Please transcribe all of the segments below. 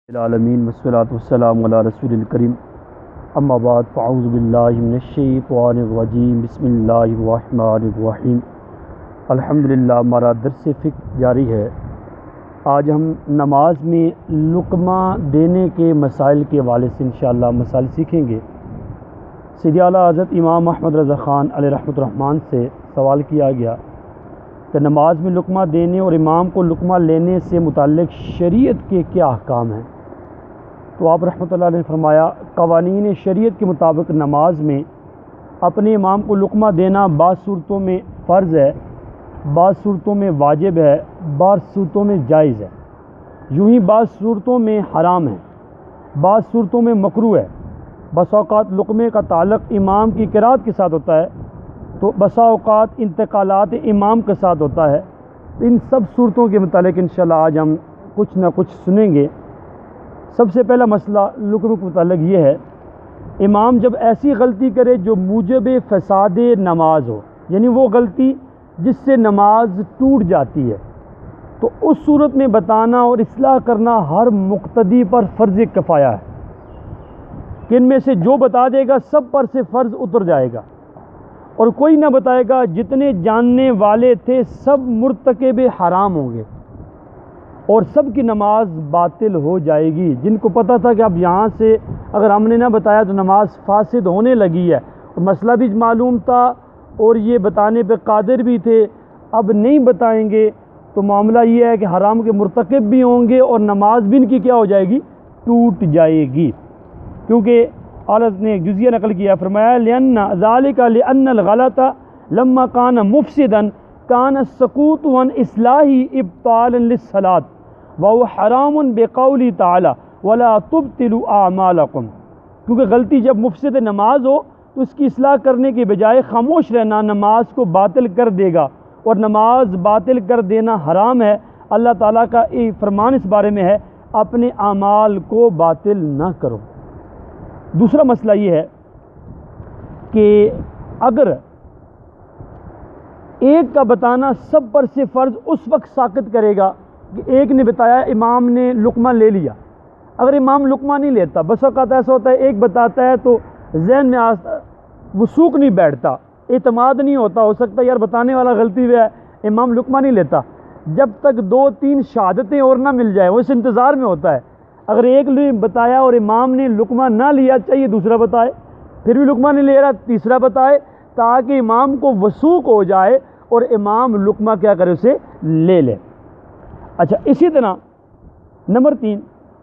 العالمین والصلاۃ والسلام علی رسول الکریم اما بعد فاعوذ باللہ من الشیطان الرجیم بسم اللہ الرحمن الرحیم الحمدللہ۔ ہمارا درس فقہ جاری ہے۔ آج ہم نماز میں لقمہ دینے کے مسائل کے حوالے سے انشاءاللہ مسائل سیکھیں گے۔ سید اعلیٰ حضرت امام احمد رضا خان علیہ رحمۃ الرحمن سے سوال کیا گیا کہ نماز میں لقمہ دینے اور امام کو لقمہ لینے سے متعلق شریعت کے کیا احکام ہیں؟ تو آپ رحمۃ اللہ علیہ نے فرمایا، قوانین شریعت کے مطابق نماز میں اپنے امام کو لقمہ دینا بعض صورتوں میں فرض ہے، بعض صورتوں میں واجب ہے، بعض صورتوں میں جائز ہے، یوں ہی بعض صورتوں میں حرام ہے، بعض صورتوں میں مکروہ ہے۔ بسا اوقات لقمے کا تعلق امام کی قرات کے ساتھ ہوتا ہے تو بسا اوقات انتقالات امام کے ساتھ ہوتا ہے۔ ان سب صورتوں کے متعلق انشاءاللہ آج ہم کچھ نہ کچھ سنیں گے۔ سب سے پہلا مسئلہ لقمے کے متعلق یہ ہے، امام جب ایسی غلطی کرے جو موجب فساد نماز ہو، یعنی وہ غلطی جس سے نماز ٹوٹ جاتی ہے، تو اس صورت میں بتانا اور اصلاح کرنا ہر مقتدی پر فرض کفایہ ہے کہ ان میں سے جو بتا دے گا سب پر سے فرض اتر جائے گا، اور کوئی نہ بتائے گا جتنے جاننے والے تھے سب مرتکب حرام ہوں گے اور سب کی نماز باطل ہو جائے گی۔ جن کو پتہ تھا کہ اب یہاں سے اگر ہم نے نہ بتایا تو نماز فاسد ہونے لگی ہے، اور مسئلہ بھی معلوم تھا اور یہ بتانے پہ قادر بھی تھے، اب نہیں بتائیں گے تو معاملہ یہ ہے کہ حرام کے مرتکب بھی ہوں گے اور نماز بھی ان کی کیا ہو جائے گی؟ ٹوٹ جائے گی۔ کیونکہ اعلیٰ نے ایک جزیہ نقل کیا، فرمایا لأن ذلك لأن الغلط لما كان مفسدا كان السقوط عن اصلاحه ابطالا للصلاة وهو حرام بقوله تعالى ولا تبطلوا اعمالكم۔ کیونکہ غلطی جب مفسد نماز ہو تو اس کی اصلاح کرنے کے بجائے خاموش رہنا نماز کو باطل کر دے گا، اور نماز باطل کر دینا حرام ہے۔ اللہ تعالیٰ کا فرمان اس بارے میں ہے، اپنے اعمال کو باطل نہ کرو۔ دوسرا مسئلہ یہ ہے کہ اگر ایک کا بتانا سب پر سے فرض اس وقت ساقط کرے گا کہ ایک نے بتایا، امام نے لقمہ لے لیا، اگر امام لقمہ نہیں لیتا، بس اوقات ایسا ہوتا ہے ایک بتاتا ہے تو ذہن میں وثوق نہیں بیٹھتا، اعتماد نہیں ہوتا، ہو سکتا ہے یار بتانے والا غلطی ہوئی ہے، امام لقمہ نہیں لیتا، جب تک 2-3 شہادتیں اور نہ مل جائے وہ اس انتظار میں ہوتا ہے۔ اگر ایک نے بتایا اور امام نے لقمہ نہ لیا، چاہیے دوسرا بتائے، پھر بھی لقمہ نہیں لے رہا تیسرا بتائے، تاکہ امام کو وثوق ہو جائے اور امام لقمہ کیا کرے، اسے لے لے۔ اچھا، اسی طرح نمبر 3،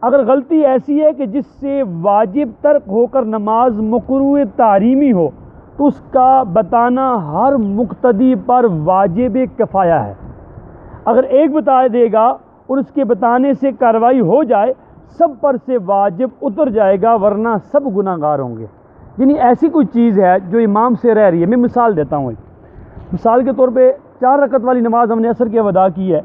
اگر غلطی ایسی ہے کہ جس سے واجب ترک ہو کر نماز مکروہ تحریمی ہو تو اس کا بتانا ہر مقتدی پر واجب کفایہ ہے۔ اگر ایک بتا دے گا اور اس کے بتانے سے کارروائی ہو جائے، سب پر سے واجب اتر جائے گا، ورنہ سب گناہ گار ہوں گے۔ یعنی ایسی کوئی چیز ہے جو امام سے رہ رہی ہے، میں مثال دیتا ہوں۔ مثال کے طور پہ 4 رکعت والی نماز ہم نے عصر کی ادا کی ہے،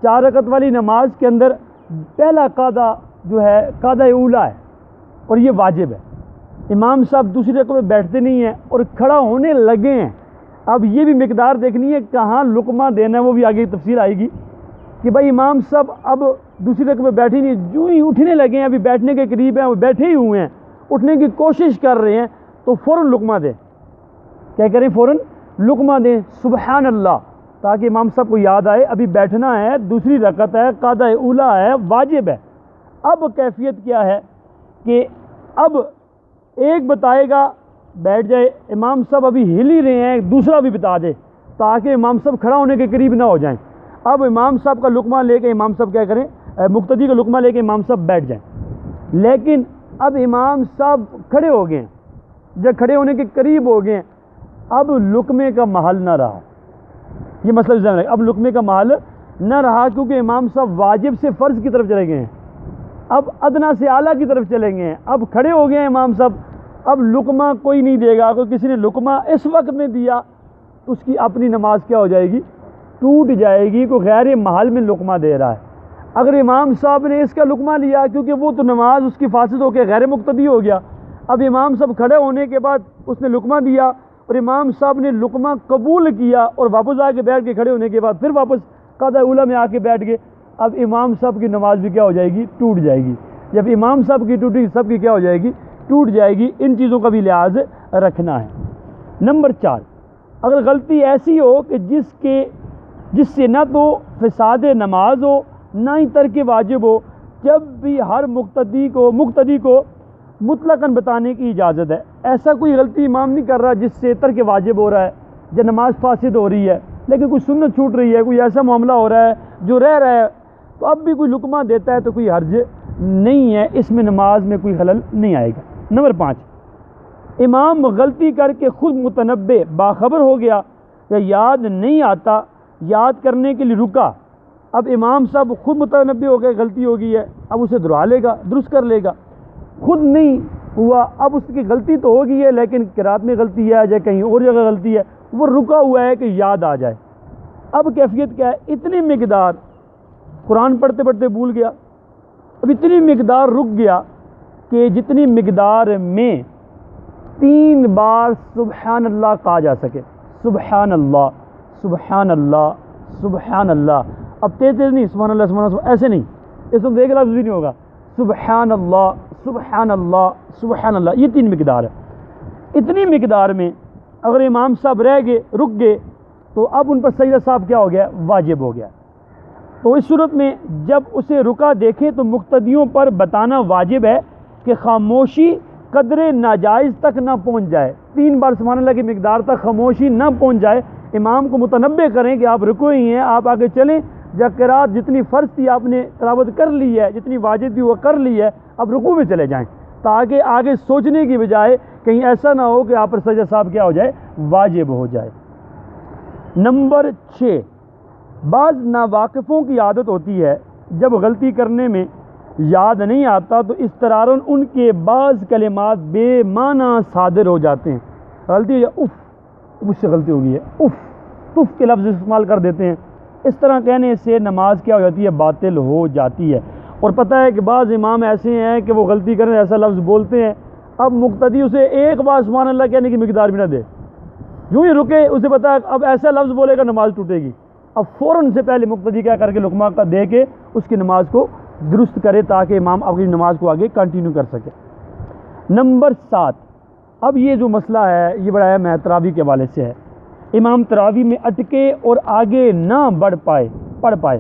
4 رکعت والی نماز کے اندر پہلا قاعدہ جو ہے قاعدہ اولا ہے اور یہ واجب ہے۔ امام صاحب دوسری رکعت میں بیٹھتے نہیں ہیں اور کھڑا ہونے لگے ہیں، اب یہ بھی مقدار دیکھنی ہے کہاں لقمہ دینا ہے، وہ بھی آگے تفصیل آئے گی کہ بھائی امام صاحب اب دوسری رکعت میں بیٹھے نہیں، جو ہی اٹھنے لگے ہیں، ابھی بیٹھنے کے قریب ہیں، وہ بیٹھے ہی ہوئے ہیں، اٹھنے کی کوشش کر رہے ہیں، تو فوراً لقمہ دیں۔ کیا کریں؟ فوراً لقمہ دیں، سبحان اللہ، تاکہ امام صاحب کو یاد آئے ابھی بیٹھنا ہے، دوسری رکعت ہے، قاعدہ اولا ہے، واجب ہے۔ اب کیفیت کیا ہے کہ اب ایک بتائے گا، بیٹھ جائے، امام صاحب ابھی ہل ہی رہے ہیں، دوسرا بھی بتا دے تاکہ امام صاحب کھڑا ہونے کے قریب نہ ہو جائیں۔ اب امام صاحب کا لقمہ لے کے امام صاحب کیا کریں؟ مقتدی کا لقمہ لے کے امام صاحب بیٹھ جائیں، لیکن اب امام صاحب کھڑے ہو گئے ہیں، جب کھڑے ہونے کے قریب ہو گئے ہیں، اب لقمے کا محل نہ رہا۔ یہ مسئلہ ذہن رکھیں، اب لقمے کا محل نہ رہا، کیونکہ امام صاحب واجب سے فرض کی طرف چلے گئے ہیں، اب ادنا سے اعلیٰ کی طرف چلیں گے ہیں، اب کھڑے ہو گئے ہیں امام صاحب، اب لقمہ کوئی نہیں دے گا۔ اگر کسی نے لقمہ اس وقت میں دیا تو اس کی اپنی نماز کیا ہو جائے گی؟ ٹوٹ جائے گی، کوئی غیر محل میں لقمہ دے رہا ہے۔ اگر امام صاحب نے اس کا لقمہ لیا، کیونکہ وہ تو نماز اس کی فاسد ہو کے غیر مقتدی ہو گیا، اب امام صاحب کھڑے ہونے کے بعد اس نے لقمہ دیا اور امام صاحب نے لقمہ قبول کیا اور واپس آ کے بیٹھ کے کھڑے ہونے کے بعد پھر واپس قاعدہ اولا میں آ کے بیٹھ گئے، اب امام صاحب کی نماز بھی کیا ہو جائے گی؟ ٹوٹ جائے گی۔ جب امام صاحب کی ٹوٹی سب کی کیا ہو جائے گی؟ ٹوٹ جائے گی۔ ان چیزوں کا بھی لحاظ رکھنا ہے۔ نمبر 4، اگر غلطی ایسی ہو کہ جس سے نہ تو فساد نماز ہو نہ ہی ترک واجب ہو، جب بھی ہر مقتدی کو مطلقاً بتانے کی اجازت ہے۔ ایسا کوئی غلطی امام نہیں کر رہا جس سے ترک واجب ہو رہا ہے یا نماز فاسد ہو رہی ہے، لیکن کوئی سنت چھوٹ رہی ہے، کوئی ایسا معاملہ ہو رہا ہے جو رہ رہا ہے، تو اب بھی کوئی لقمہ دیتا ہے تو کوئی حرج نہیں ہے، اس میں نماز میں کوئی خلل نہیں آئے گا۔ نمبر 5، امام غلطی کر کے خود متنبہ باخبر ہو گیا یا یاد نہیں آتا، یاد کرنے کے لیے رکا، اب امام صاحب خود متنبہ ہو گئے غلطی ہو گئی ہے، اب اسے دہرا لے گا، درست کر لے گا۔ خود نہیں ہوا، اب اس کی غلطی تو ہو گئی ہے لیکن قرات میں غلطی ہے یا کہیں اور جگہ غلطی ہے، وہ رکا ہوا ہے کہ یاد آ جائے۔ اب کیفیت کیا ہے؟ اتنی مقدار قرآن پڑھتے پڑھتے بھول گیا، اب اتنی مقدار رک گیا کہ جتنی مقدار میں 3 بار سبحان اللہ کہا جا سکے، سبحان اللہ سبحان اللہ سبحان اللہ۔ اب تیز نہیں، سبحان اللہ سبحان اللہ ایسے نہیں، اس وقت ایک لفظ بھی نہیں ہوگا، سبحان اللہ سبحان اللہ سبحان اللہ، یہ 3 مقدار ہے۔ اتنی مقدار میں اگر امام صاحب رک گئے تو اب ان پر سجدہ صاحب کیا ہو گیا؟ واجب ہو گیا۔ تو اس صورت میں جب اسے رکا دیکھیں تو مقتدیوں پر بتانا واجب ہے کہ خاموشی قدر ناجائز تک نہ پہنچ جائے، 3 بار سبحان اللہ کی مقدار تک خاموشی نہ پہنچ جائے، امام کو متنبہ کریں کہ آپ رکوے ہی ہیں، آپ آگے چلیں، یا قرات جتنی فرض تھی آپ نے تلاوت کر لی ہے، جتنی واجب تھی وہ کر لی ہے، اب رکوع میں چلے جائیں، تاکہ آگے سوچنے کی بجائے کہیں ایسا نہ ہو کہ آپ پر سجدہ صاحب کیا ہو جائے؟ واجب ہو جائے۔ نمبر 6، بعض ناواقفوں کی عادت ہوتی ہے جب غلطی کرنے میں یاد نہیں آتا تو اضطرارً ان کے بعض کلمات بے معنی صادر ہو جاتے ہیں۔ غلطی ہو جائے، اف مجھ سے غلطی ہو گئی ہے، اف تف کے لفظ استعمال کر دیتے ہیں، اس طرح کہنے سے نماز کیا ہو جاتی ہے؟ باطل ہو جاتی ہے۔ اور پتہ ہے کہ بعض امام ایسے ہیں کہ وہ غلطی کریں ایسا لفظ بولتے ہیں، اب مقتدی اسے ایک بار سبحان اللہ کہنے کی مقدار بھی نہ دے، یوں ہی رکے، اسے پتہ ہے اب ایسا لفظ بولے گا نماز ٹوٹے گی، اب فوراً سے پہلے مقتدی کیا کر کے لقمہ کا دے کے اس کی نماز کو درست کرے تاکہ امام اپنی نماز کو آگے کنٹینیو کر سکے۔ نمبر 7، اب یہ جو مسئلہ ہے یہ بڑا اہم ہے، تراویح کے حوالے سے ہے۔ امام تراویح میں اٹکے اور آگے نہ پڑھ پائے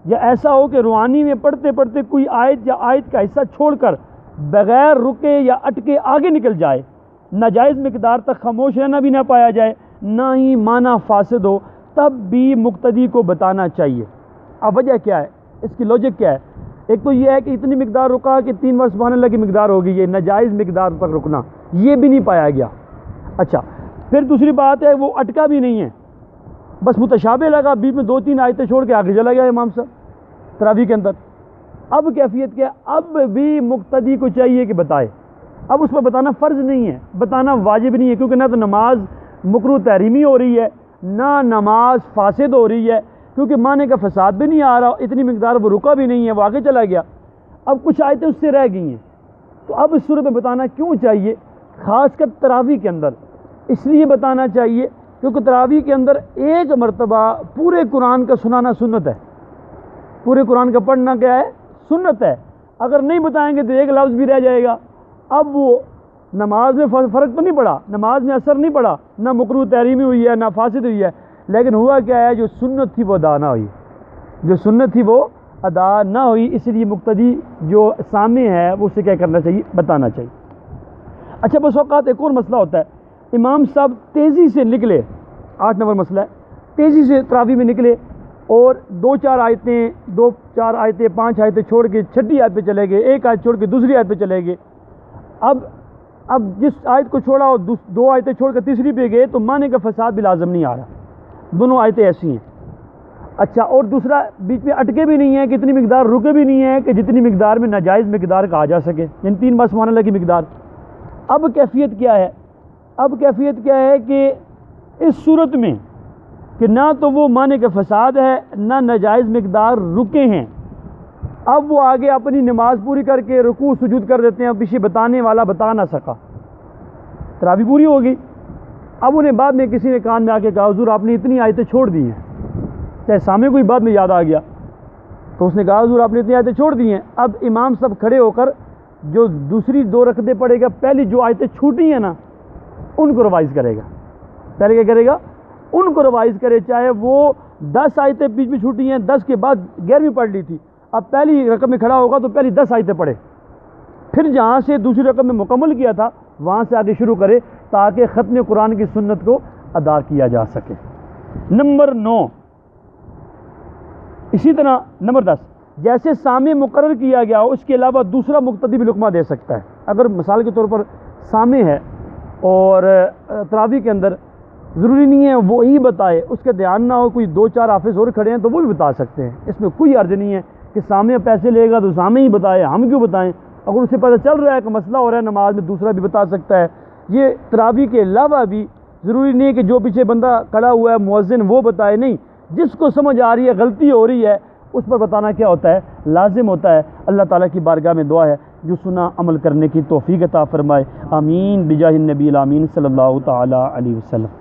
یا ایسا ہو کہ روحانی میں پڑھتے پڑھتے کوئی آیت یا آیت کا حصہ چھوڑ کر بغیر رکے یا اٹکے آگے نکل جائے، ناجائز مقدار تک خاموش رہنا بھی نہ پایا جائے، نہ ہی معنی فاسد ہو، تب بھی مقتدی کو بتانا چاہیے۔ اب وجہ کیا ہے؟ اس کی لوجک کیا ہے؟ ایک تو یہ ہے کہ اتنی مقدار رکا کہ 3 بار سبحان اللہ کی مقدار ہوگی، یہ ناجائز مقدار تک رکنا یہ بھی نہیں پایا گیا۔ اچھا، پھر دوسری بات ہے وہ اٹکا بھی نہیں ہے، بس متشابہ لگا، بیچ میں 2-3 آیتیں چھوڑ کے آگے چلا گیا امام صاحب تراویح کے اندر۔ اب کیفیت کیا ہے؟ اب بھی مقتدی کو چاہیے کہ بتائے، اب اس پر بتانا فرض نہیں ہے، بتانا واجب نہیں ہے، کیونکہ نہ تو نماز مکروہ تحریمی ہو رہی ہے نہ نماز فاسد ہو رہی ہے، کیونکہ معنی کا فساد بھی نہیں آ رہا، اتنی مقدار وہ رکا بھی نہیں ہے، وہ آگے چلا گیا، اب کچھ آیتیں اس سے رہ گئی ہیں، تو اب اس صورت میں بتانا کیوں چاہیے؟ خاص کر تراویح کے اندر اس لیے بتانا چاہیے کیونکہ تراویح کے اندر ایک مرتبہ پورے قرآن کا سنانا سنت ہے، پورے قرآن کا پڑھنا کیا ہے؟ سنت ہے۔ اگر نہیں بتائیں گے تو ایک لفظ بھی رہ جائے گا، اب وہ نماز میں فرق تو نہیں پڑا، نماز میں اثر نہیں پڑا، نہ مکروہ تحریمی ہوئی ہے نہ فاسد ہوئی ہے، لیکن ہوا کیا ہے؟ جو سنت تھی وہ ادا نہ ہوئی، جو سنت تھی وہ ادا نہ ہوئی، اس لیے مقتدی جو سامنے ہے وہ اسے کیا کرنا چاہیے؟ بتانا چاہیے۔ اچھا، بس اوقات ایک اور مسئلہ ہوتا ہے، امام صاحب تیزی سے نکلے، 8 نمبر مسئلہ ہے، تیزی سے تراویح میں نکلے اور 2-4 آیتیں 5 آیتیں چھوڑ کے 6 آیت پہ چلے گئے، ایک آیت چھوڑ کے دوسری آیت پہ چلے گئے، اب جس آیت کو چھوڑا اور 2 آیتیں چھوڑ کے تیسری پہ گئے تو معنی کا فساد بھی لازم نہیں آ رہا، دونوں آیتیں ایسی ہیں۔ اچھا، اور دوسرا بیچ میں اٹکے بھی نہیں ہیں کہ اتنی مقدار رکے بھی نہیں ہیں کہ جتنی مقدار میں ناجائز مقدار کہا جا سکے، یعنی 3 بار سبحان اللہ کی مقدار۔ اب کیفیت کیا ہے؟ اب کیفیت کیا ہے کہ اس صورت میں کہ نہ تو وہ معنی کا فساد ہے نہ ناجائز مقدار رکے ہیں، اب وہ آگے اپنی نماز پوری کر کے رکوع سجود کر دیتے ہیں، پیچھے بتانے والا بتا نہ سکا، تراویح پوری ہو گئی، اب انہیں بعد میں کسی نے کان میں آ کے کہا حضور آپ نے اتنی آیتیں چھوڑ دی ہیں، چاہے سامنے کوئی بعد میں یاد آ گیا، تو اس نے کہا حضور آپ نے اتنی آیتیں چھوڑ دی ہیں. اب امام سب کھڑے ہو کر جو دوسری 2 رکعتیں پڑھے گا، پہلی جو آیتیں چھوٹی ہیں نا ان کو ریوائز کرے گا. پہلے کیا کرے گا؟ ان کو ریوائز کرے، چاہے وہ 10 آیتیں بیچ میں چھوٹی ہیں، 10 کے بعد 11ویں پڑھ لی تھی، اب پہلی رقم میں کھڑا ہوگا تو پہلی 10 آیتیں پڑھے، پھر جہاں سے دوسری رقم میں مکمل کیا تھا وہاں سے آگے شروع کرے، تاکہ ختم قرآن کی سنت کو ادا کیا جا سکے. نمبر 9، اسی طرح نمبر 10، جیسے سامع مقرر کیا گیا ہو اس کے علاوہ دوسرا مقتدی بھی لقمہ دے سکتا ہے. اگر مثال کے طور پر سامع ہے اور تراویح کے اندر ضروری نہیں ہے وہی بتائے، اس کے دھیان نہ ہو، کوئی 2-4 حافظ اور کھڑے ہیں تو وہ بھی بتا سکتے ہیں. اس میں کوئی حرج نہیں ہے کہ سامع پیسے لے گا تو سامع ہی بتائے، ہم کیوں بتائیں. اگر اسے پتہ چل رہا ہے کہ مسئلہ ہو رہا ہے نماز میں، دوسرا بھی بتا سکتا ہے. یہ تراویح کے علاوہ بھی ضروری نہیں ہے کہ جو پیچھے بندہ کھڑا ہوا ہے مؤذن وہ بتائے، نہیں، جس کو سمجھ آ رہی ہے غلطی ہو رہی ہے اس پر بتانا کیا ہوتا ہے؟ لازم ہوتا ہے. اللہ تعالیٰ کی بارگاہ میں دعا ہے جو سنا عمل کرنے کی توفیق عطا فرمائے. آمین بجاہ النبی الامین صلی اللہ تعالیٰ علیہ وسلم.